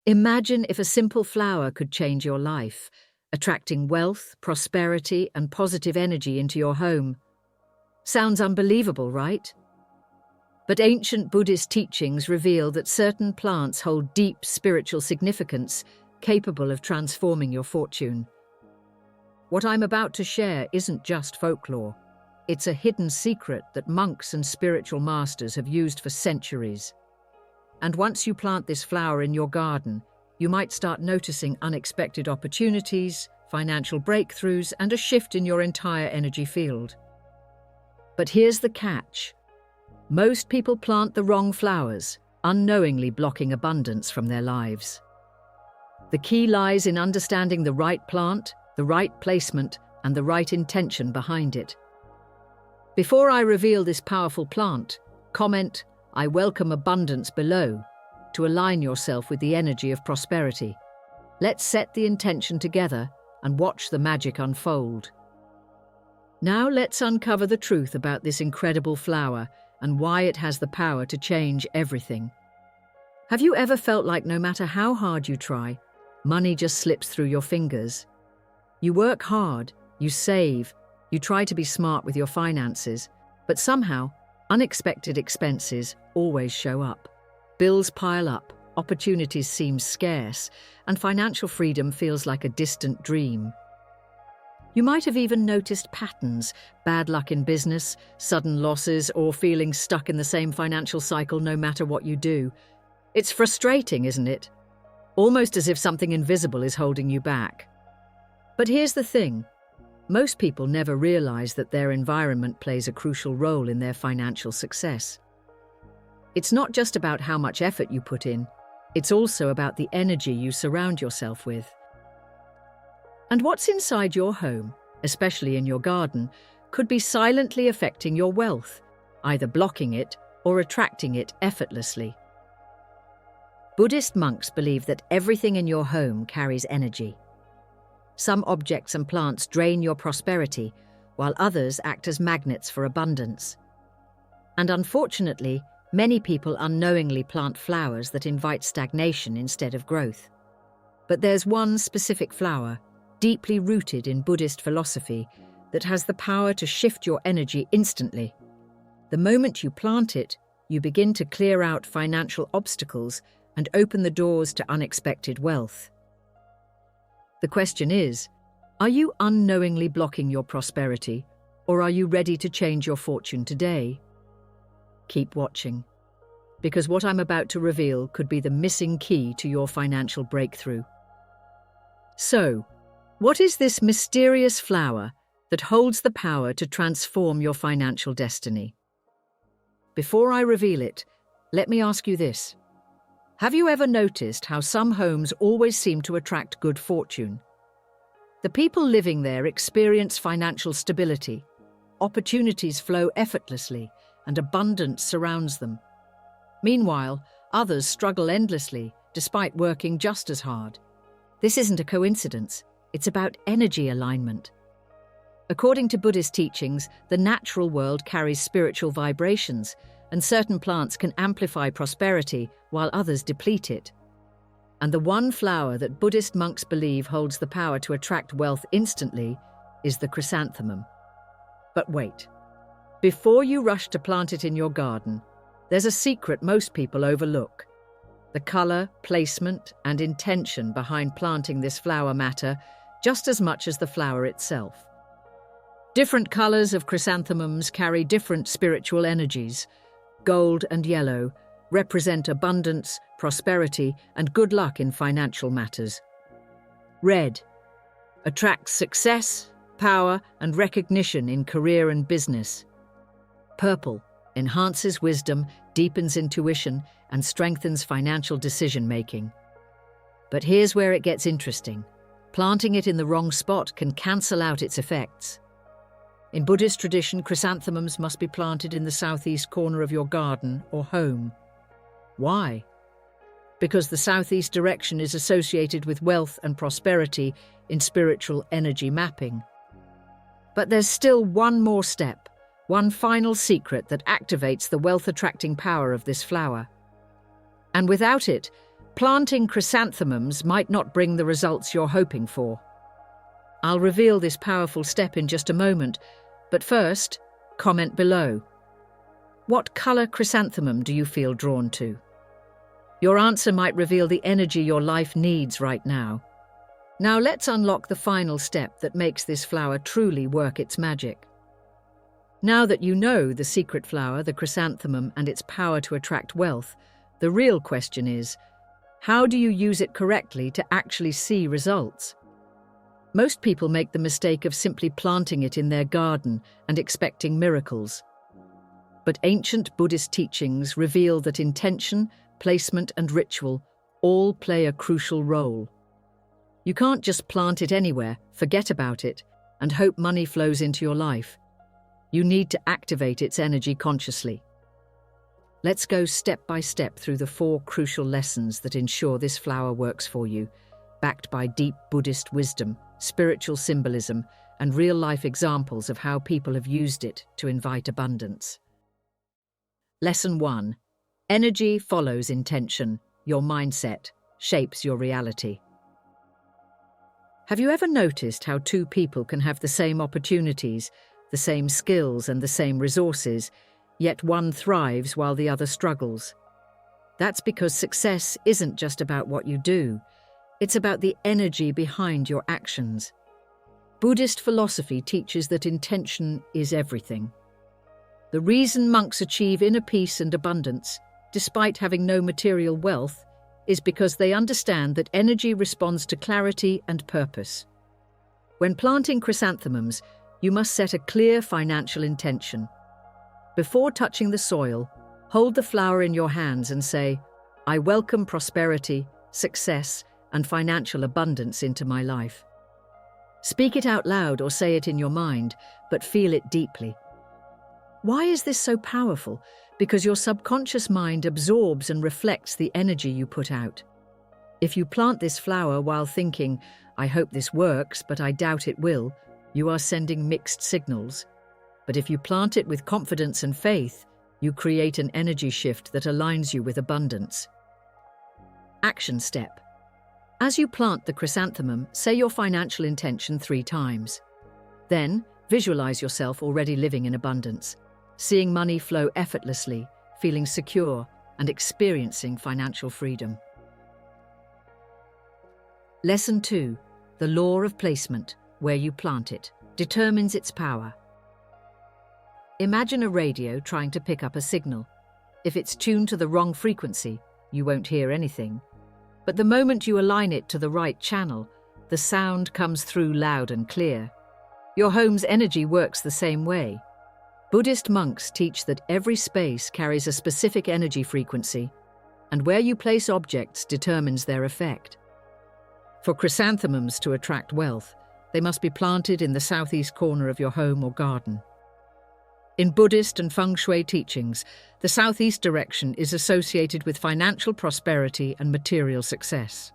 Imagine if a simple flower could change your life, attracting wealth, prosperity, and positive energy into your home. Sounds unbelievable, right? But ancient Buddhist teachings reveal that certain plants hold deep spiritual significance, capable of transforming your fortune. What I'm about to share isn't just folklore. It's a hidden secret that monks and spiritual masters have used for centuries. And once you plant this flower in your garden, you might start noticing unexpected opportunities, financial breakthroughs, and a shift in your entire energy field. But here's the catch. Most people plant the wrong flowers, unknowingly blocking abundance from their lives. The key lies in understanding the right plant, the right placement, and the right intention behind it. Before I reveal this powerful plant, comment, "I welcome abundance" below, to align yourself with the energy of prosperity. Let's set the intention together and watch the magic unfold. Now let's uncover the truth about this incredible flower and why it has the power to change everything. Have you ever felt like no matter how hard you try, money just slips through your fingers? You work hard, you save, you try to be smart with your finances, but somehow, unexpected expenses always show up. Bills pile up, opportunities seem scarce, and financial freedom feels like a distant dream. You might have even noticed patterns, bad luck in business, sudden losses, or feeling stuck in the same financial cycle no matter what you do. It's frustrating, isn't it? Almost as if something invisible is holding you back. But here's the thing. Most people never realize that their environment plays a crucial role in their financial success. It's not just about how much effort you put in, it's also about the energy you surround yourself with. And what's inside your home, especially in your garden, could be silently affecting your wealth, either blocking it or attracting it effortlessly. Buddhist monks believe that everything in your home carries energy. Some objects and plants drain your prosperity, while others act as magnets for abundance. And unfortunately, many people unknowingly plant flowers that invite stagnation instead of growth. But there's one specific flower, deeply rooted in Buddhist philosophy, that has the power to shift your energy instantly. The moment you plant it, you begin to clear out financial obstacles and open the doors to unexpected wealth. The question is, are you unknowingly blocking your prosperity, or are you ready to change your fortune today? Keep watching, because what I'm about to reveal could be the missing key to your financial breakthrough. So, what is this mysterious flower that holds the power to transform your financial destiny? Before I reveal it, let me ask you this. Have you ever noticed how some homes always seem to attract good fortune? The people living there experience financial stability, opportunities flow effortlessly, and abundance surrounds them. Meanwhile, others struggle endlessly, despite working just as hard. This isn't a coincidence. It's about energy alignment. According to Buddhist teachings, the natural world carries spiritual vibrations, and certain plants can amplify prosperity while others deplete it. And the one flower that Buddhist monks believe holds the power to attract wealth instantly is the chrysanthemum. But wait. Before you rush to plant it in your garden, there's a secret most people overlook. The color, placement, and intention behind planting this flower matter just as much as the flower itself. Different colors of chrysanthemums carry different spiritual energies. Gold and yellow represent abundance, prosperity, and good luck in financial matters. Red attracts success, power, and recognition in career and business. Purple enhances wisdom, deepens intuition, and strengthens financial decision-making. But here's where it gets interesting. Planting it in the wrong spot can cancel out its effects. In Buddhist tradition, chrysanthemums must be planted in the southeast corner of your garden or home. Why? Because the southeast direction is associated with wealth and prosperity in spiritual energy mapping. But there's still one more step, one final secret that activates the wealth-attracting power of this flower. And without it, Planting chrysanthemums might not bring the results you're hoping for. I'll reveal this powerful step in just a moment, but first, comment below. What color chrysanthemum do you feel drawn to? Your answer might reveal the energy your life needs right now. Now let's unlock the final step that makes this flower truly work its magic. Now that you know the secret flower, the chrysanthemum, and its power to attract wealth, the real question is, how do you use it correctly to actually see results? Most people make the mistake of simply planting it in their garden and expecting miracles. But ancient Buddhist teachings reveal that intention, placement, and ritual all play a crucial role. You can't just plant it anywhere, forget about it, and hope money flows into your life. You need to activate its energy consciously. Let's go step by step through the 4 crucial lessons that ensure this flower works for you, backed by deep Buddhist wisdom, spiritual symbolism, and real-life examples of how people have used it to invite abundance. Lesson 1. Energy follows intention. Your mindset shapes your reality. Have you ever noticed how 2 people can have the same opportunities, the same skills, and the same resources, yet one thrives while the other struggles? That's because success isn't just about what you do. It's about the energy behind your actions. Buddhist philosophy teaches that intention is everything. The reason monks achieve inner peace and abundance, despite having no material wealth, is because they understand that energy responds to clarity and purpose. When planting chrysanthemums, you must set a clear financial intention. Before touching the soil, hold the flower in your hands and say, "I welcome prosperity, success, and financial abundance into my life." Speak it out loud or say it in your mind, but feel it deeply. Why is this so powerful? Because your subconscious mind absorbs and reflects the energy you put out. If you plant this flower while thinking, "I hope this works, but I doubt it will," you are sending mixed signals. But if you plant it with confidence and faith, you create an energy shift that aligns you with abundance. Action step. As you plant the chrysanthemum, say your financial intention 3 times. Then, visualize yourself already living in abundance, seeing money flow effortlessly, feeling secure, and experiencing financial freedom. Lesson 2. The law of placement, where you plant it, determines its power. Imagine a radio trying to pick up a signal. If it's tuned to the wrong frequency, you won't hear anything. But the moment you align it to the right channel, the sound comes through loud and clear. Your home's energy works the same way. Buddhist monks teach that every space carries a specific energy frequency, and where you place objects determines their effect. For chrysanthemums to attract wealth, they must be planted in the southeast corner of your home or garden. In Buddhist and feng shui teachings, the southeast direction is associated with financial prosperity and material success.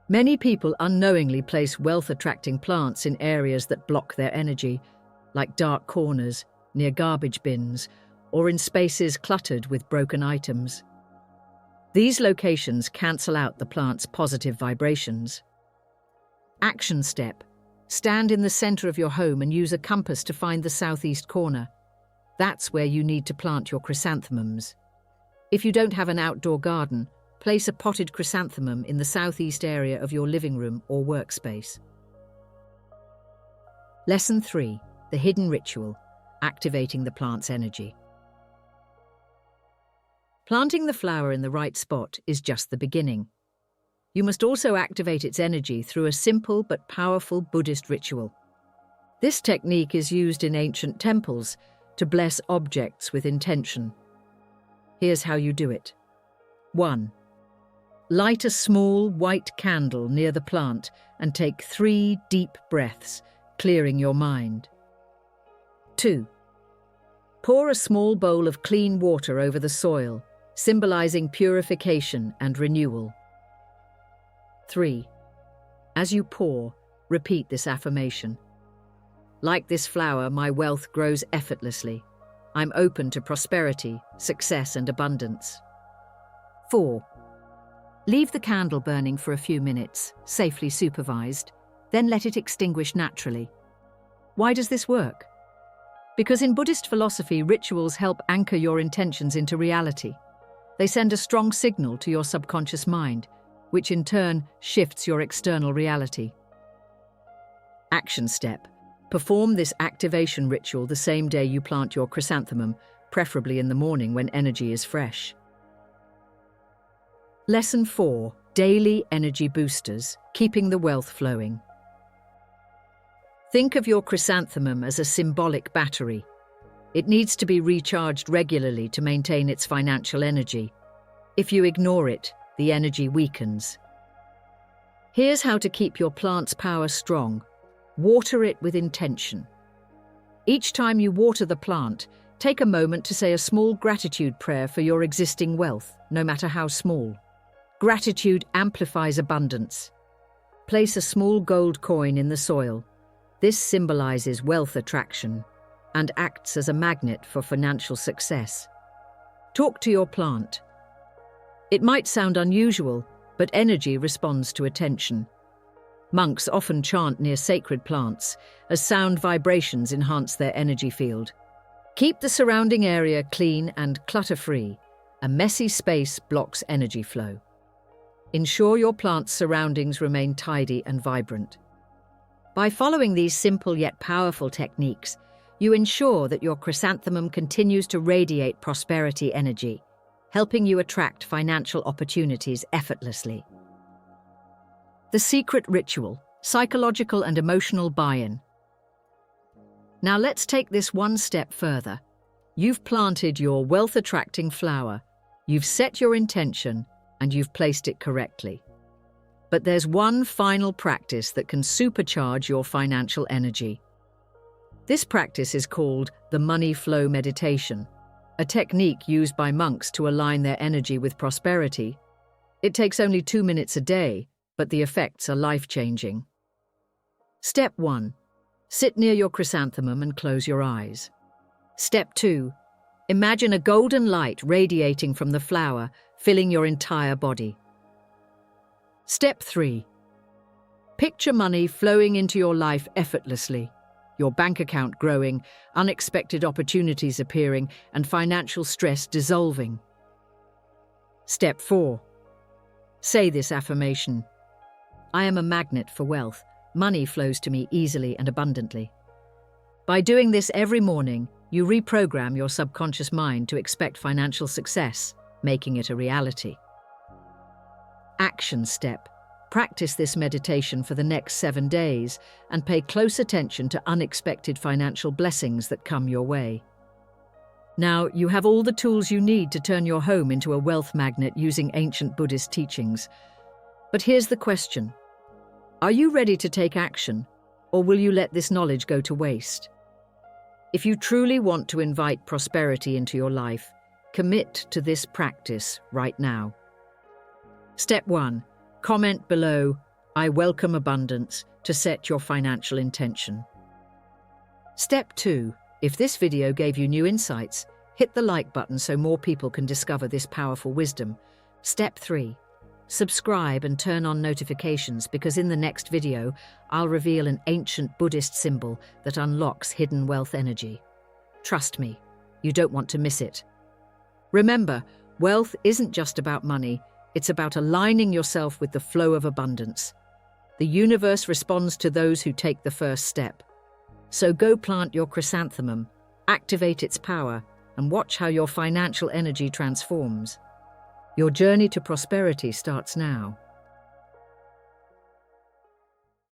Many people unknowingly place wealth-attracting plants in areas that block their energy, like dark corners, near garbage bins, or in spaces cluttered with broken items. These locations cancel out the plant's positive vibrations. Action step. Stand in the center of your home and use a compass to find the southeast corner. That's where you need to plant your chrysanthemums. If you don't have an outdoor garden, place a potted chrysanthemum in the southeast area of your living room or workspace. Lesson 3. The hidden ritual, activating the plant's energy. Planting the flower in the right spot is just the beginning. You must also activate its energy through a simple but powerful Buddhist ritual. This technique is used in ancient temples to bless objects with intention. Here's how you do it. 1. Light a small white candle near the plant and take 3 deep breaths, clearing your mind. 2. Pour a small bowl of clean water over the soil, symbolizing purification and renewal. 3. As you pour, repeat this affirmation. Like this flower, my wealth grows effortlessly. I'm open to prosperity, success, and abundance. 4. Leave the candle burning for a few minutes, safely supervised, then let it extinguish naturally. Why does this work? Because in Buddhist philosophy, rituals help anchor your intentions into reality. They send a strong signal to your subconscious mind, which in turn shifts your external reality. Action step. Perform this activation ritual the same day you plant your chrysanthemum, preferably in the morning when energy is fresh. Lesson 4. Daily energy boosters, keeping the wealth flowing. Think of your chrysanthemum as a symbolic battery. It needs to be recharged regularly to maintain its financial energy. If you ignore it, the energy weakens. Here's how to keep your plant's power strong. Water it with intention. Each time you water the plant, take a moment to say a small gratitude prayer for your existing wealth, no matter how small. Gratitude amplifies abundance. Place a small gold coin in the soil. This symbolizes wealth attraction and acts as a magnet for financial success. Talk to your plant. It might sound unusual, but energy responds to attention. Monks often chant near sacred plants, as sound vibrations enhance their energy field. Keep the surrounding area clean and clutter-free. A messy space blocks energy flow. Ensure your plant's surroundings remain tidy and vibrant. By following these simple yet powerful techniques, you ensure that your chrysanthemum continues to radiate prosperity energy, helping you attract financial opportunities effortlessly. The secret ritual, psychological and emotional buy-in. Now let's take this one step further. You've planted your wealth-attracting flower, you've set your intention, and you've placed it correctly. But there's one final practice that can supercharge your financial energy. This practice is called the money flow meditation, a technique used by monks to align their energy with prosperity. It takes only 2 minutes a day, but the effects are life-changing. Step 1. Sit near your chrysanthemum and close your eyes. Step 2. Imagine a golden light radiating from the flower, filling your entire body. Step 3. Picture money flowing into your life effortlessly, your bank account growing, unexpected opportunities appearing, and financial stress dissolving. Step 4. Say this affirmation. I am a magnet for wealth. Money flows to me easily and abundantly. By doing this every morning, you reprogram your subconscious mind to expect financial success, making it a reality. Action step. Practice this meditation for the next 7 days and pay close attention to unexpected financial blessings that come your way. Now, you have all the tools you need to turn your home into a wealth magnet using ancient Buddhist teachings. But here's the question. Are you ready to take action, or will you let this knowledge go to waste? If you truly want to invite prosperity into your life, commit to this practice right now. Step 1. Comment below, I welcome abundance, to set your financial intention. Step 2. If this video gave you new insights, hit the like button so more people can discover this powerful wisdom. Step 3. Subscribe and turn on notifications because in the next video, I'll reveal an ancient Buddhist symbol that unlocks hidden wealth energy. Trust me, you don't want to miss it. Remember, wealth isn't just about money, it's about aligning yourself with the flow of abundance. The universe responds to those who take the first step. So go plant your chrysanthemum, activate its power, and watch how your financial energy transforms. Your journey to prosperity starts now.